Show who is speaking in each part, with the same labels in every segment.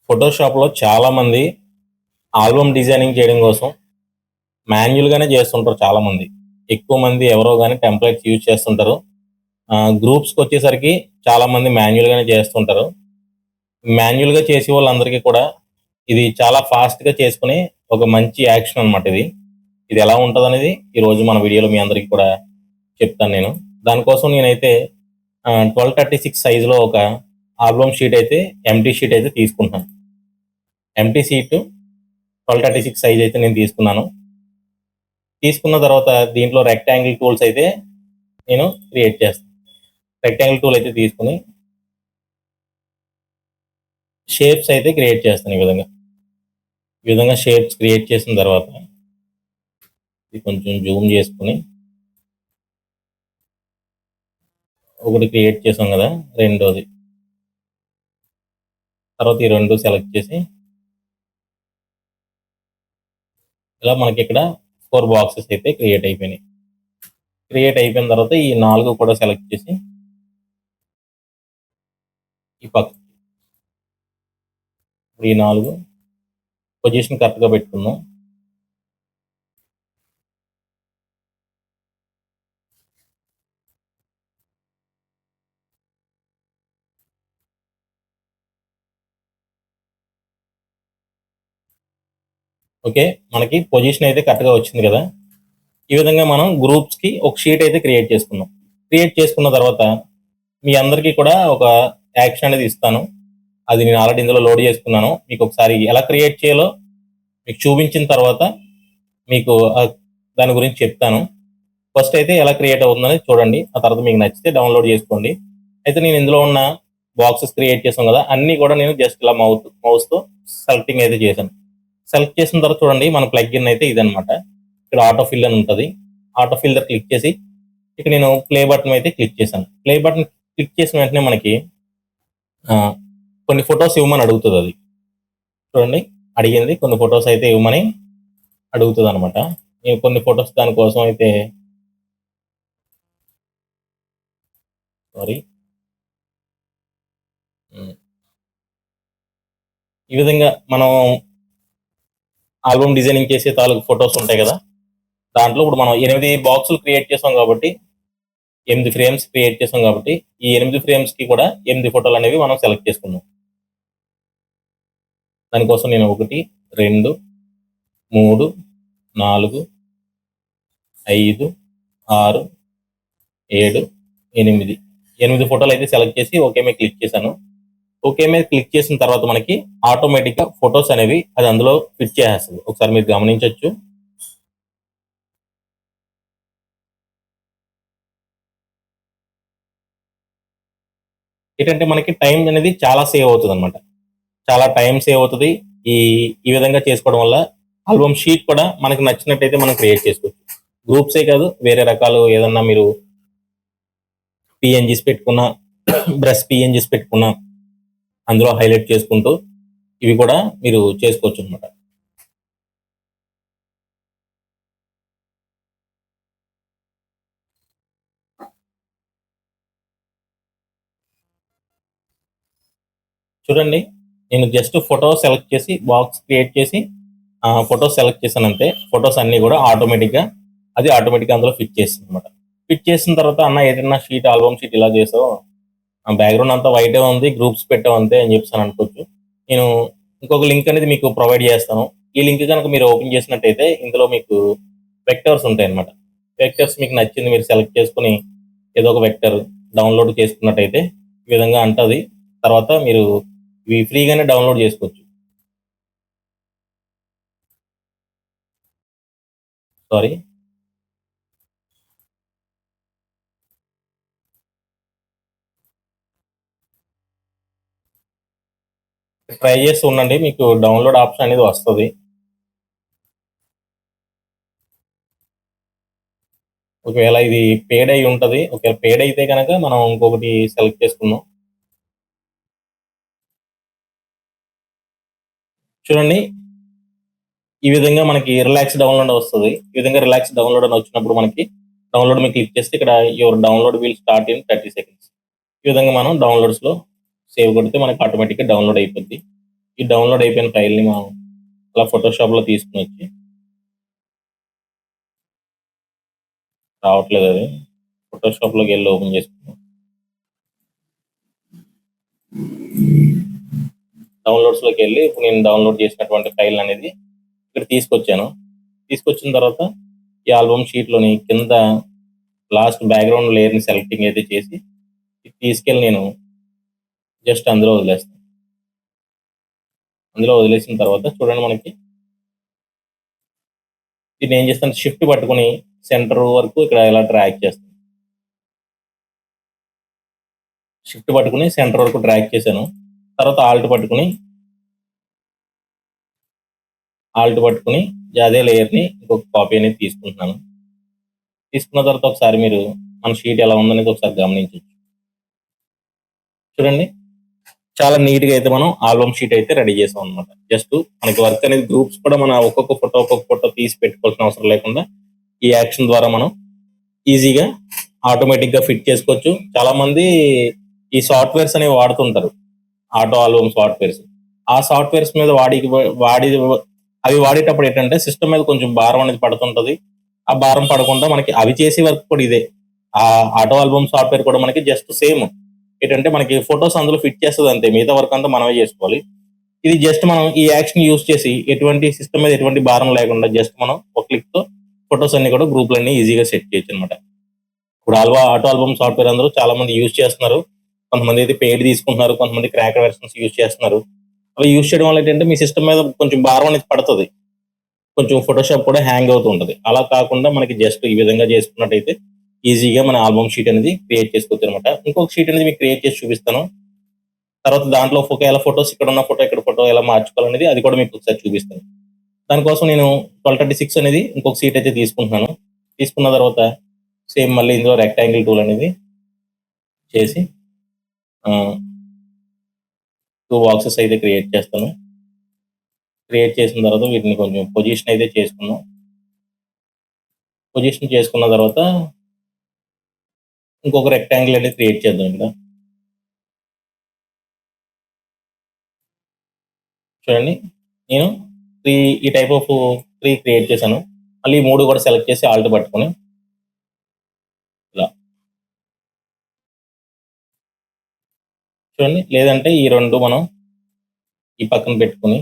Speaker 1: ఫోటోషాప్‌లో చాలామంది album designing చేయడం కోసం మాన్యుయల్‌గానే చేస్తుంటారు చాలామంది. ఎక్కువ మంది ఎవరో గాని టెంప్లేట్స్ యూజ్ చేస్తుంటారు. గ్రూప్స్‌కొచ్చేసరికి చాలామంది మాన్యుయల్‌గానే చేస్తుంటారు. మాన్యుయల్‌గా చేసేవాళ్ళందరికీ కూడా ఇది చాలా ఫాస్ట్‌గా చేసుకునే ఒక మంచి యాక్షన్ అన్నమాట ఇది. ఇది ఎలా ఉంటదనేది ఈరోజు మన వీడియోలో మీ అందరికీ కూడా చెప్తాను నేను. దానికోసం నేనైతే 1236 సైజ్‌లో ఒక ఆల్బమ్ షీట్ అయితే ఎంప్టీ షీట్ అయితే తీసుకుంటున్నాను. ఎంప్టీ షీట్ 1236 సైజ్ అయితే నేను తీసుకున్నాను. తీసుకున్న తర్వాత దీంట్లో రెక్టాంగిల్ టూల్స్ అయితే నేను క్రియేట్ చేస్తాను. రెక్టాంగిల్ టూల్ అయితే తీసుకొని షేప్స్ అయితే క్రియేట్ చేస్తాను ఈ విధంగా షేప్స్ క్రియేట్ చేసిన తర్వాత ఇది కొంచెం జూమ్ చేసుకొని ఒకటి క్రియేట్ చేసాం కదా, రెండోది తర్వాత ఈ రెండు సెలెక్ట్ చేసి ఇలా మనకి ఇక్కడ 4 బాక్సెస్ అయితే క్రియేట్ అయిపోయినాయి. క్రియేట్ అయిపోయిన తర్వాత ఈ 4 కూడా సెలెక్ట్ చేసి ఈ పక్క ఈ 4 పొజిషన్ కరెక్ట్గా పెట్టుకుందాం. ఓకే, మనకి పొజిషన్ అయితే కరెక్ట్గా వచ్చింది కదా. ఈ విధంగా మనం గ్రూప్స్కి ఒక షీట్ అయితే క్రియేట్ చేసుకుందాం. క్రియేట్ చేసుకున్న తర్వాత మీ అందరికీ కూడా ఒక యాక్షన్ అనేది ఇస్తాను. అది నేను ఆల్రెడీ ఇందులో లోడ్ చేసుకున్నాను. మీకు ఒకసారి ఎలా క్రియేట్ చేయాలో మీకు చూపించిన తర్వాత మీకు దాని గురించి చెప్తాను. ఫస్ట్ అయితే ఎలా క్రియేట్ అవుతుందని చూడండి. ఆ తర్వాత మీకు నచ్చితే డౌన్లోడ్ చేసుకోండి. అయితే నేను ఇందులో ఉన్న బాక్సెస్ క్రియేట్ చేసాం కదా, అన్నీ కూడా నేను జస్ట్ ఇలా మౌస్తో సెలెక్టింగ్ అయితే చేశాను. సెలెక్ట్ చేసిన తర్వాత చూడండి మన ప్లగ్ఇన్ అయితే ఇదనమాట. ఇక్కడ ఆటో ఫిల్ అని ఉంటుంది. ఆటో ఫిల్ దగ్గర క్లిక్ చేసి ఇక్కడ నేను ప్లే బటన్ అయితే క్లిక్ చేశాను. ప్లే బటన్ క్లిక్ చేసిన వెంటనే మనకి కొన్ని ఫొటోస్ ఇవ్వమని అడుగుతుంది. అది చూడండి, అడిగింది కొన్ని ఫొటోస్ అయితే ఇవ్వమని అడుగుతుంది అనమాట. నేను కొన్ని ఫొటోస్ దానికోసం అయితే సారీ ఈ విధంగా మనం ఆల్బమ్ డిజైనింగ్ చేసే తాలూకు ఫొటోస్ ఉంటాయి కదా, దాంట్లో ఇప్పుడు మనం 8 బాక్సులు క్రియేట్ చేసాం కాబట్టి 8 ఫ్రేమ్స్ క్రియేట్ చేసాం కాబట్టి ఈ 8 ఫ్రేమ్స్ కి కూడా 8 ఫోటోలు అనేవి మనం సెలెక్ట్ చేసుకుందాం. దానికోసం నేను 1 2 3 4 5 6 7 8 ఫోటోలు అయితే సెలెక్ట్ చేసి ఓకే మీద క్లిక్ చేశాను. ఓకే మీద క్లిక్ చేసిన తర్వాత మనకి ఆటోమేటిక్ గా ఫొటోస్ అనేవి అది అందులో ఫిట్ చేసేస్తుంది. ఒకసారి మీరు గమనించవచ్చు. ఏంటంటే మనకి టైం అనేది చాలా సేవ్ అవుతుంది అనమాట. చాలా టైం సేవ్ అవుతుంది. ఈ ఈ విధంగా చేసుకోవడం వల్ల ఆల్బమ్ షీట్ కూడా మనకి నచ్చినట్టయితే మనం క్రియేట్ చేసుకోవచ్చు. గ్రూప్సే కాదు, వేరే రకాలు ఏదన్నా మీరు పిఎన్జీస్ పెట్టుకున్న, బ్రష్ పిఎన్జీస్ పెట్టుకున్న అందులో హైలైట్ చేసుకుంటూ ఇవి కూడా మీరు చేసుకోవచ్చు అనమాట. చూడండి, నేను జస్ట్ ఫోటో సెలెక్ట్ చేసి బాక్స్ క్రియేట్ చేసి ఫోటో సెలెక్ట్ చేశాను అంతే. ఫొటోస్ అన్ని కూడా ఆటోమేటిక్గా అందులో ఫిట్ చేస్తుంది అనమాట. ఫిట్ చేసిన తర్వాత అన్న ఏదైనా షీట్ ఆల్బమ్ షీట్ ఇలా చేసావు, బ్యాక్గ్రౌండ్ అంతా వైటే ఉంది, గ్రూప్స్ పెట్టావు అంతే అని చెప్పేసి అనుకోవచ్చు. నేను ఇంకొక లింక్ అనేది మీకు ప్రొవైడ్ చేస్తాను. ఈ లింక్ కనుక మీరు ఓపెన్ చేసినట్టయితే ఇందులో మీకు వెక్టర్స్ ఉంటాయి అనమాట. వెక్టర్స్ మీకు నచ్చింది మీరు సెలెక్ట్ చేసుకుని ఏదో ఒక వెక్టర్ డౌన్లోడ్ చేసుకున్నట్టయితే ఈ విధంగా అంటది. తర్వాత మీరు ఇవి ఫ్రీగానే డౌన్లోడ్ చేసుకోవచ్చు. సారీ, ట్రై చేసి ఉండండి, మీకు డౌన్లోడ్ ఆప్షన్ అనేది వస్తుంది. ఒకవేళ ఇది పేడ్ అయి ఉంటుంది, ఒకవేళ పేడ్ అయితే కనుక మనం ఇంకొకటి సెలెక్ట్ చేసుకుందాం. చూడండి, ఈ విధంగా మనకి రిలాక్స్ డౌన్లోడ్ వస్తుంది. ఈ విధంగా రిలాక్స్ డౌన్లోడ్ అని వచ్చినప్పుడు మనకి డౌన్లోడ్ మీద క్లిక్ చేస్తే ఇక్కడ your download will start in 30 seconds. ఈ విధంగా మనం డౌన్లోడ్స్ లో సేవ్ కొడితే మనకి ఆటోమేటిక్గా డౌన్లోడ్ అయిపోద్ది. ఈ డౌన్లోడ్ అయిపోయిన ఫైల్ని మనం అలా ఫోటోషాప్లో తీసుకుని వచ్చి రావట్లేదు, అది ఫోటోషాప్లోకి వెళ్ళి ఓపెన్ చేసుకున్నాం. డౌన్లోడ్స్లోకి వెళ్ళి ఇప్పుడు నేను డౌన్లోడ్ చేసినటువంటి ఫైల్ అనేది ఇక్కడ తీసుకొచ్చాను. తీసుకొచ్చిన తర్వాత ఈ ఆల్బమ్ షీట్లోని కింద లాస్ట్ బ్యాక్గ్రౌండ్ లేయర్ని సెలెక్టింగ్ అయితే చేసి తీసుకెళ్ళి నేను జస్ట్ అందులో వదిలేస్తాను. అందులో వదిలేసిన తర్వాత చూడండి, మనకి దీన్ని ఏం చేస్తాను, షిఫ్ట్ పట్టుకుని సెంటర్ వరకు ఇక్కడ ఇలా డ్రాగ్ చేస్తాను. షిఫ్ట్ పట్టుకుని సెంటర్ వరకు డ్రాగ్ చేశాను. తర్వాత ఆల్ట్ పట్టుకుని అదే లేయర్ని ఇంకొక కాపీ అనేది తీసుకుంటున్నాను. తీసుకున్న తర్వాత ఒకసారి మీరు మన షీట్ ఎలా ఉందనేది ఒకసారి గమనించవచ్చు. చూడండి, చాలా నీట్గా అయితే మనం ఆల్బమ్ షీట్ అయితే రెడీ చేసాం అనమాట. జస్ట్ మనకి వర్క్ అనేది గ్రూప్స్ కూడా మన ఒక్కొక్క ఫోటో తీసి పెట్టుకోవాల్సిన అవసరం లేకుండా ఈ యాక్షన్ ద్వారా మనం ఈజీగా ఆటోమేటిక్గా ఫిట్ చేసుకోవచ్చు. చాలా మంది ఈ సాఫ్ట్వేర్స్ అనేవి వాడుతుంటారు, ఆటో ఆల్బమ్ సాఫ్ట్వేర్స్. ఆ సాఫ్ట్వేర్స్ మీద అవి వాడేటప్పుడు ఏంటంటే సిస్టమ్ మీద కొంచెం భారం అనేది పడుతుంటది. ఆ భారం పడకుండా మనకి అవి చేసే వర్క్ కూడా ఇదే. ఆ ఆటో ఆల్బమ్ సాఫ్ట్వేర్ కూడా మనకి జస్ట్ సేమ్ ఏంటంటే మనకి ఫొటోస్ అందులో ఫిట్ చేస్తుంది అంతే, మిగతా వర్క్ అంతా మనమే చేసుకోవాలి. ఇది జస్ట్ మనం ఈ యాక్షన్ యూజ్ చేసి ఎటువంటి సిస్టమ్ మీద ఎటువంటి భారం లేకుండా జస్ట్ మనం ఒక క్లిక్ తో ఫొటోస్ అన్ని కూడా గ్రూప్లన్నీ ఈజీగా సెట్ చేయొచ్చు అనమాట. ఇప్పుడు ఆటో ఆల్బమ్ సాఫ్ట్వేర్ అందరూ చాలా మంది యూజ్ చేస్తున్నారు. కొంతమంది అయితే పెయిడ్ తీసుకుంటున్నారు, కొంతమంది క్రాకర్ వెర్షన్స్ యూజ్ చేస్తున్నారు. అవి యూజ్ చేయడం వల్ల ఏంటంటే మీ సిస్టమ్ మీద కొంచెం భారం అనేది పడుతుంది, కొంచెం ఫోటోషాప్ కూడా హ్యాంగ్ అవుతూ ఉంటుంది. అలా కాకుండా మనకి జస్ట్ ఈ విధంగా చేసుకున్నట్టయితే ఈజీగా మన ఆల్బమ్ షీట్ అనేది క్రియేట్ చేసుకోవచ్చు అనమాట. ఇంకొక షీట్ అనేది మీకు క్రియేట్ చేసి చూపిస్తాను. తర్వాత దాంట్లో ఒకవేళ ఫొటోస్ ఇక్కడ ఉన్న ఫోటో ఇక్కడ ఫోటో ఎలా మార్చుకోవాలనేది అది కూడా మీకు ఒకసారి చూపిస్తాను. దానికోసం నేను 1236 అనేది ఇంకొక షీట్ అయితే తీసుకుంటున్నాను. తీసుకున్న తర్వాత సేమ్ మళ్ళీ ఇందులో రెక్టాంగిల్ టూల్ అనేది చేసి 2 బాక్సెస్ అయితే క్రియేట్ చేస్తాను. క్రియేట్ చేసిన తర్వాత వీటిని కొంచెం పొజిషన్ అయితే చేసుకున్నాం. పొజిషన్ చేసుకున్న తర్వాత ఇంకొక రెక్టాంగిల్ అనేది క్రియేట్ చేద్దాం. ఇక్కడ చూడండి, నేను ఈ టైప్ ఆఫ్ 3 క్రియేట్ చేశాను. మళ్ళీ 3 కూడా సెలెక్ట్ చేసి ఆల్ట్ పట్టుకొని ఇలా చూడండి, లేదంటే ఈ 2 మనం ఈ పక్కన పెట్టుకుని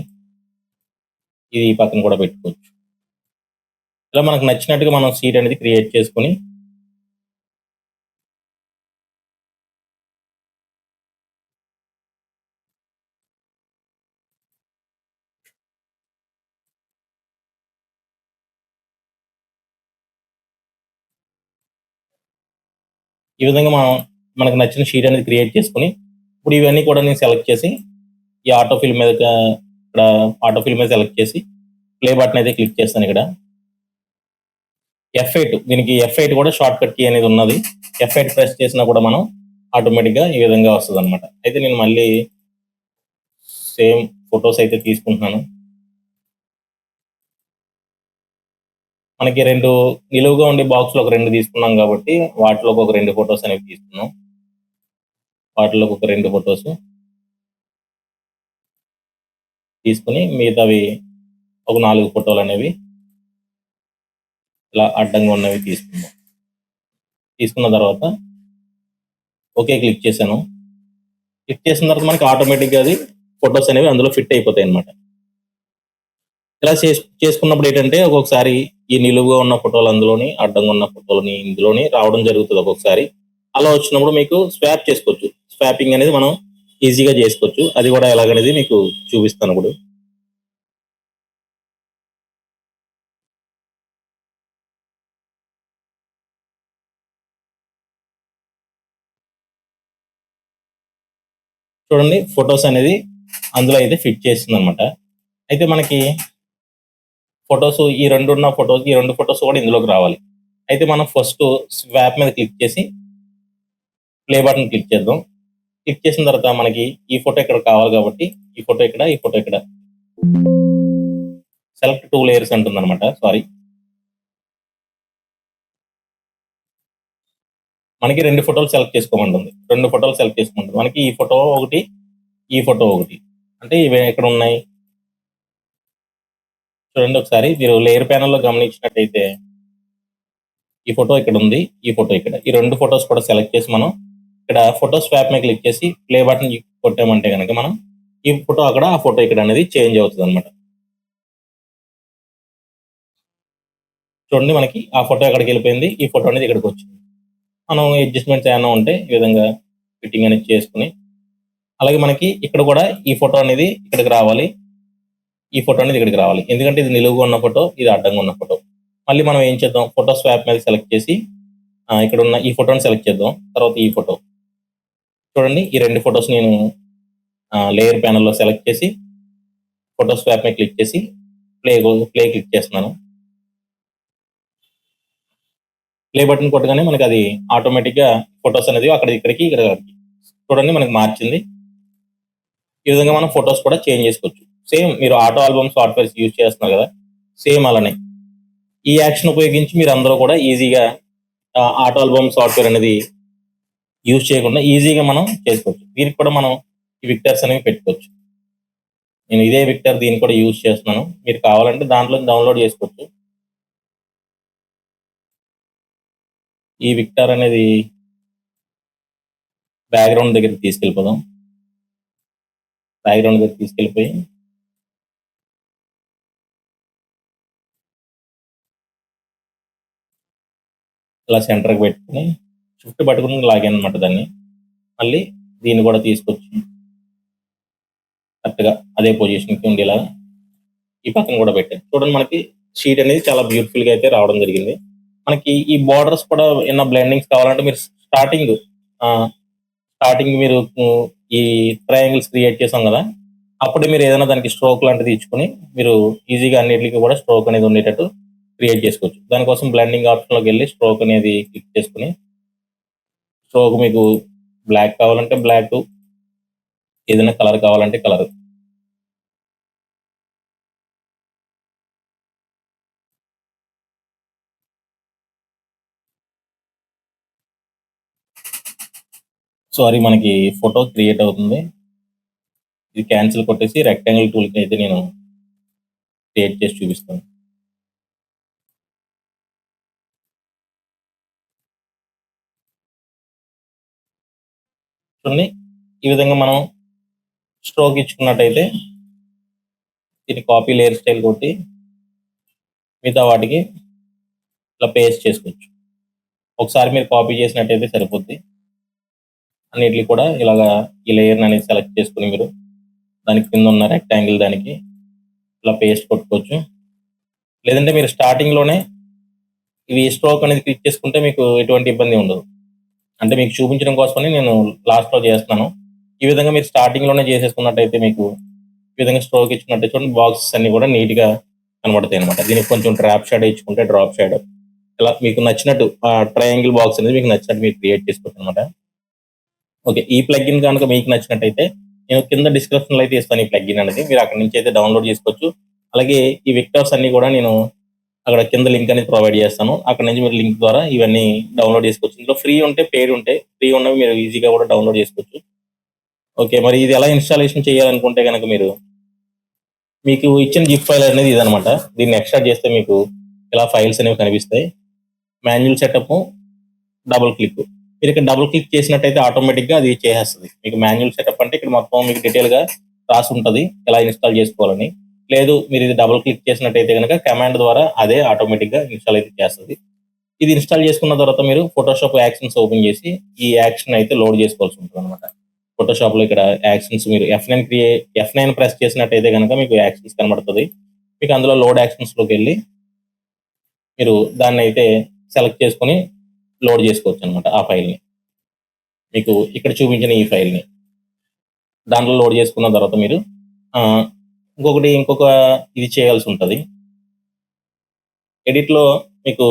Speaker 1: ఇది ఈ పక్కన కూడా పెట్టుకోవచ్చు. ఇలా మనకు నచ్చినట్టుగా మనం సీట్ అనేది క్రియేట్ చేసుకుని ఈ విధంగా మనకు నచ్చిన షీట్ అనేది క్రియేట్ చేసుకుని ఇప్పుడు ఇవన్నీ కూడా నేను సెలెక్ట్ చేసి ఈ ఆటో ఫిల్ మీద ఇక్కడ ఆటో ఫిల్ మీద సెలెక్ట్ చేసి ప్లే బటన్ అయితే క్లిక్ చేస్తాను. ఇక్కడ F8, దీనికి F8 కూడా షార్ట్ కట్ కీ అనేది ఉన్నది. F8 ప్రెస్ చేసినా కూడా మనం ఆటోమేటిక్గా ఈ విధంగా వస్తుంది అనమాట. అయితే నేను మళ్ళీ సేమ్ ఫొటోస్ అయితే తీసుకుంటున్నాను. మనకి 2 నిలువుగా ఉండే బాక్స్లో ఒక 2 తీసుకున్నాం కాబట్టి వాటిలోకి ఒక 2 ఫొటోస్ అనేవి తీసుకున్నాం. వాటిలోకి ఒక 2 ఫొటోస్ తీసుకుని మిగతావి ఒక 4 ఫోటోలు అనేవి ఇలా అడ్డంగా ఉన్నవి తీసుకున్నాం. తీసుకున్న తర్వాత ఓకే క్లిక్ చేశాను. క్లిక్ చేసిన తర్వాత మనకి ఆటోమేటిక్గా అది ఫొటోస్ అనేవి అందులో ఫిట్ అయిపోతాయి అనమాట. ఇలా చేసుకున్నప్పుడు ఏంటంటే ఒక్కొక్కసారి ఈ నిలువుగా ఉన్న ఫోటోలు అందులోని, అడ్డంగా ఉన్న ఫోటోలని ఇందులోని రావడం జరుగుతుంది ఒక్కొక్కసారి. అలా వచ్చినప్పుడు మీకు స్వాప్ చేసుకోవచ్చు. స్వాపింగ్ అనేది మనం ఈజీగా చేసుకోవచ్చు. అది కూడా ఎలాగనేది మీకు చూపిస్తాను ఇప్పుడు. చూడండి, ఫొటోస్ అనేది అందులో అయితే ఫిట్ చేస్తుంది అనమాట. అయితే మనకి ఫొటోస్ ఈ 2 ఫొటోస్ కూడా ఇందులోకి రావాలి. అయితే మనం ఫస్ట్ స్వాప్ మీద క్లిక్ చేసి ప్లే బటన్ క్లిక్ చేద్దాం. క్లిక్ చేసిన తర్వాత మనకి ఈ ఫోటో ఇక్కడ కావాలి కాబట్టి ఈ ఫోటో ఇక్కడ సెలెక్ట్ 2 లేయర్స్ అంటుంది అనమాట. సారీ, మనకి 2 ఫోటోలు సెలెక్ట్ చేసుకోమంటుంది. 2 ఫోటోలు సెలెక్ట్ చేసుకోమంటుంది. మనకి ఈ ఫోటో ఒకటి, ఈ ఫోటో ఒకటి అంటే ఇవి ఎక్కడ ఉన్నాయి చూడండి ఒకసారి. మీరు లేయర్ ప్యానెల్లో గమనించినట్టయితే ఈ ఫోటో ఇక్కడ ఉంది, ఈ ఫోటో ఇక్కడ. ఈ 2 ఫోటోస్ కూడా సెలెక్ట్ చేసి మనం ఇక్కడ ఫోటో స్వాప్ మీద క్లిక్ చేసి ప్లే బటన్ కొట్టామంటే కనుక మనం ఈ ఫోటో అక్కడ, ఆ ఫోటో ఇక్కడ అనేది చేంజ్ అవుతుంది అనమాట. చూడండి మనకి ఆ ఫోటో ఎక్కడికి వెళ్ళిపోయింది, ఈ ఫోటో అనేది ఇక్కడికి వచ్చింది. మనం అడ్జస్ట్మెంట్స్ ఏమైనా ఉంటే ఈ విధంగా ఫిట్టింగ్ అనేది చేసుకుని, అలాగే మనకి ఇక్కడ కూడా ఈ ఫోటో అనేది ఇక్కడికి రావాలి, ఈ ఫోటో అనేది ఇక్కడికి రావాలి. ఎందుకంటే ఇది నిలువుగా ఉన్న ఫోటో, ఇది అడ్డంగా ఉన్న ఫోటో. మళ్ళీ మనం ఏం చేద్దాం, ఫోటో స్వాప్ మీద సెలెక్ట్ చేసి ఇక్కడ ఉన్న ఈ ఫోటోని సెలెక్ట్ చేద్దాం. తర్వాత ఈ ఫోటో చూడండి, ఈ 2 ఫోటోస్ నేను లేయర్ ప్యానెల్లో సెలెక్ట్ చేసి ఫోటో స్వాప్ మీద క్లిక్ చేసి ప్లే క్లిక్ చేస్తున్నాను. ప్లే బటన్ కొట్టగానే మనకి అది ఆటోమేటిక్ గా ఫొటోస్ అనేది అక్కడ ఇక్కడికి చూడండి మనకి మార్చింది. ఈ విధంగా మనం ఫొటోస్ కూడా చేంజ్ చేసుకోవచ్చు. సేమ్ మీరు ఆటో ఆల్బమ్ సాఫ్ట్వేర్స్ యూజ్ చేస్తున్నారు కదా, సేమ్ అలానే ఈ యాక్షన్ ఉపయోగించి మీరు అందరూ కూడా ఈజీగా ఆటో ఆల్బమ్ సాఫ్ట్వేర్ అనేది యూజ్ చేయకుండా ఈజీగా మనం చేసుకోవచ్చు. దీనికి కూడా మనం ఈ విక్టర్స్ అనేవి పెట్టుకోవచ్చు. నేను ఇదే విక్టర్ దీన్ని కూడా యూజ్ చేస్తున్నాను. మీరు కావాలంటే దాంట్లో డౌన్లోడ్ చేసుకోవచ్చు. ఈ విక్టర్ అనేది బ్యాక్గ్రౌండ్ దగ్గరికి తీసుకెళ్ళిపోదాం. బ్యాక్గ్రౌండ్ దగ్గర తీసుకెళ్ళిపోయి ఇలా సెంటర్కి పెట్టుకుని షిఫ్ట్ పట్టుకుని లాగాను అనమాట దాన్ని. మళ్ళీ దీన్ని కూడా తీసుకొచ్చి కరెక్ట్గా అదే పొజిషన్కి ఉండేలా ఈ పక్కన కూడా పెట్టాను. చూడండి మనకి షీట్ అనేది చాలా బ్యూటిఫుల్గా అయితే రావడం జరిగింది. మనకి ఈ బార్డర్స్ కూడా ఏమన్నా బ్లెండింగ్స్ కావాలంటే మీరు స్టార్టింగ్ మీరు ఈ ట్రయాంగిల్స్ క్రియేట్ చేసాం కదా, అప్పుడే మీరు ఏదైనా దానికి స్ట్రోక్ లాంటిది ఇచ్చుకుని మీరు ఈజీగా అన్నిటికీ కూడా స్ట్రోక్ అనేది ఉండేటట్టు క్రియేట్ చేసుకోవచ్చు. దానికోసం బ్లెండింగ్ ఆప్షన్లోకి వెళ్ళి స్ట్రోక్ అనేది క్లిక్ చేసుకుని, స్ట్రోక్ మీకు బ్లాక్ కావాలంటే బ్లాక్, ఏదైనా కలర్ కావాలంటే కలర్. సారీ, మనకి ఫోటో క్రియేట్ అవుతుంది. ఇది క్యాన్సిల్ కొట్టేసి రెక్టాంగిల్ టూల్కి అయితే నేను క్రియేట్ చేసి చూపిస్తాను. చూడండి ఈ విధంగా మనం స్ట్రోక్ ఇచ్చుకున్నట్టయితే దీన్ని కాపీ లేయర్ స్టైల్ కొట్టి మిగతా వాటికి ఇలా పేస్ట్ చేసుకోవచ్చు. ఒకసారి మీరు కాపీ చేసినట్టయితే సరిపోద్ది. అన్నిటికీ కూడా ఇలాగా ఈ లేయర్ అనేది సెలెక్ట్ చేసుకుని మీరు దానికి కింద ఉన్న రెక్టాంగిల్ దానికి ఇలా పేస్ట్ కొట్టుకోవచ్చు. లేదంటే మీరు స్టార్టింగ్లోనే ఇవి స్ట్రోక్ అనేది క్లిక్ చేసుకుంటే మీకు ఎటువంటి ఇబ్బంది ఉండదు. అంటే మీకు చూపించడం కోసమని నేను లాస్ట్లో చేస్తున్నాను. ఈ విధంగా మీరు స్టార్టింగ్లోనే చేసేసుకున్నట్టయితే మీకు ఈ విధంగా స్ట్రోక్ ఇచ్చుకున్నట్టు చూడండి బాక్సెస్ అన్ని కూడా నీట్గా కనబడతాయి అనమాట. దీనికి కొంచెం డ్రాప్ షాడో ఇచ్చుకుంటే డ్రాప్ షాడో ఇలా మీకు నచ్చినట్టు ట్రయాంగిల్ బాక్స్ అనేది మీకు నచ్చినట్టు మీరు క్రియేట్ చేసుకోవచ్చు అనమాట. ఓకే, ఈ ప్లగ్ఇన్ కనుక మీకు నచ్చినట్టయితే నేను కింద డిస్క్రిప్షన్లో అయితే ఇస్తాను ఈ ప్లగ్ఇన్ అనేది. మీరు అక్కడ నుంచి అయితే డౌన్లోడ్ చేసుకోవచ్చు. అలాగే ఈ విక్టర్స్ అన్ని కూడా నేను అక్కడ కింద లింక్ అనేది ప్రొవైడ్ చేస్తాను. అక్కడ నుంచి మీరు లింక్ ద్వారా ఇవన్నీ డౌన్లోడ్ చేసుకోవచ్చు. ఇందులో ఫ్రీ ఉంటే పెయిడ్ ఉంటే ఫ్రీ ఉన్నవి మీరు ఈజీగా కూడా డౌన్లోడ్ చేసుకోవచ్చు. ఓకే, మరి ఇది ఎలా ఇన్స్టాలేషన్ చేయాలనుకుంటే కనుక మీకు ఇచ్చిన జిప్ ఫైల్ అనేది ఇదనమాట. దీన్ని ఎక్స్ట్రాక్ట్ చేస్తే మీకు ఇలా ఫైల్స్ అనేవి కనిపిస్తాయి. Manual setup, double click. మీరు ఇక్కడ డబుల్ క్లిక్ చేసినట్టయితే ఆటోమేటిక్గా అది చేసేస్తుంది. మీకు మాన్యువల్ సెటప్ అంటే ఇక్కడ మొత్తం మీకు డీటెయిల్గా రాసి ఉంటుంది ఎలా ఇన్స్టాల్ చేసుకోవాలని. లేదు మీరు ఇది డబుల్ క్లిక్ చేసినట్టయితే కనుక కమాండ్ ద్వారా అదే ఆటోమేటిక్గా ఇన్స్టాల్ అయితే చేస్తుంది. ఇది ఇన్స్టాల్ చేసుకున్న తర్వాత మీరు ఫోటోషాప్ యాక్షన్స్ ఓపెన్ చేసి ఈ యాక్షన్ అయితే లోడ్ చేసుకోవాల్సి ఉంటుంది అనమాట. ఫోటోషాప్లో ఇక్కడ యాక్షన్స్ మీరు F9 ప్రెస్ చేసినట్టయితే కనుక మీకు యాక్షన్స్ కనబడుతుంది. మీకు అందులో లోడ్ యాక్షన్స్లోకి వెళ్ళి మీరు దాన్ని అయితే సెలెక్ట్ చేసుకొని లోడ్ చేసుకోవచ్చు అనమాట. ఆ ఫైల్ని మీకు ఇక్కడ చూపించిన ఈ ఫైల్ని దాంట్లో లోడ్ చేసుకున్న తర్వాత మీరు ఇంకొక ఇది చేయాల్సి ఉంటుంది. ఎడిట్లో మీకు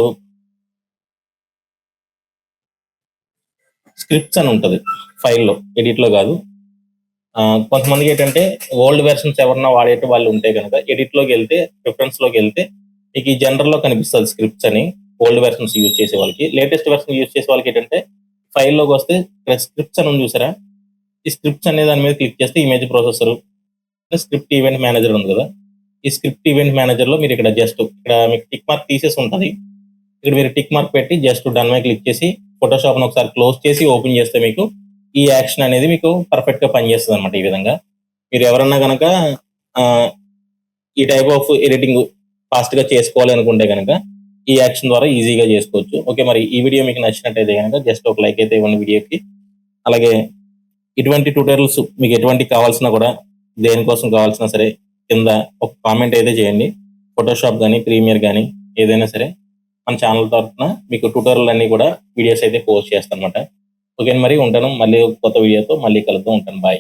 Speaker 1: స్క్రిప్ట్స్ అని ఉంటుంది ఫైల్లో, ఎడిట్లో కాదు. కొంతమందికి ఏంటంటే ఓల్డ్ వెర్షన్స్ ఎవరన్నా వాడేట వాళ్ళు ఉంటే కనుక ఎడిట్లోకి వెళ్తే ప్రిఫరెన్స్లోకి వెళ్తే మీకు ఈ జనరల్లో కనిపిస్తుంది స్క్రిప్ట్స్ అని. ఓల్డ్ వెర్షన్స్ యూజ్ చేసే వాళ్ళకి, లేటెస్ట్ వెర్షన్ యూజ్ చేసే వాళ్ళకి ఏంటంటే ఫైల్లోకి వస్తే స్క్రిప్ట్స్ అని ఉంది చూసారా, ఈ స్క్రిప్ట్స్ అనే దాని మీద క్లిక్ చేస్తే image processor, script event manager ఉంది కదా, ఈ స్క్రిప్ట్ ఈవెంట్ మేనేజర్లో మీరు ఇక్కడ జస్ట్ ఇక్కడ మీకు టిక్ మార్క్ తీసేసి ఉంటుంది. ఇక్కడ మీరు టిక్ మార్క్ పెట్టి జస్ట్ డన్ మీద క్లిక్ చేసి ఫోటోషాప్ను ఒకసారి క్లోజ్ చేసి ఓపెన్ చేస్తే మీకు ఈ యాక్షన్ అనేది మీకు పర్ఫెక్ట్గా పనిచేస్తుంది అనమాట. ఈ విధంగా మీరు ఎవరన్నా కనుక ఈ టైప్ ఆఫ్ ఎడిటింగ్ ఫాస్ట్గా చేసుకోవాలి అనుకుంటే కనుక ఈ యాక్షన్ ద్వారా ఈజీగా చేసుకోవచ్చు. ఓకే, మరి ఈ వీడియో మీకు నచ్చినట్టయితే కనుక జస్ట్ ఒక లైక్ అయితే ఇవ్వండి వీడియోకి. అలాగే ఇటువంటి ట్యూటోరియల్స్ మీకు ఎటువంటి కావాల్సినా కూడా, దేనికోసం కావాల్సినా సరే కింద ఒక కామెంట్ అయితే చేయండి. ఫోటోషాప్ కానీ ప్రీమియర్ కానీ ఏదైనా సరే మన ఛానల్ తరఫున మీకు ట్యూటోరియల్ అన్ని కూడా వీడియోస్ అయితే పోస్ట్ చేస్తాను అనమాట. ఓకే, మరి ఉంటాను. మళ్ళీ కొత్త వీడియోతో మళ్ళీ కలుద్దాం. ఉంటాను. బాయ్.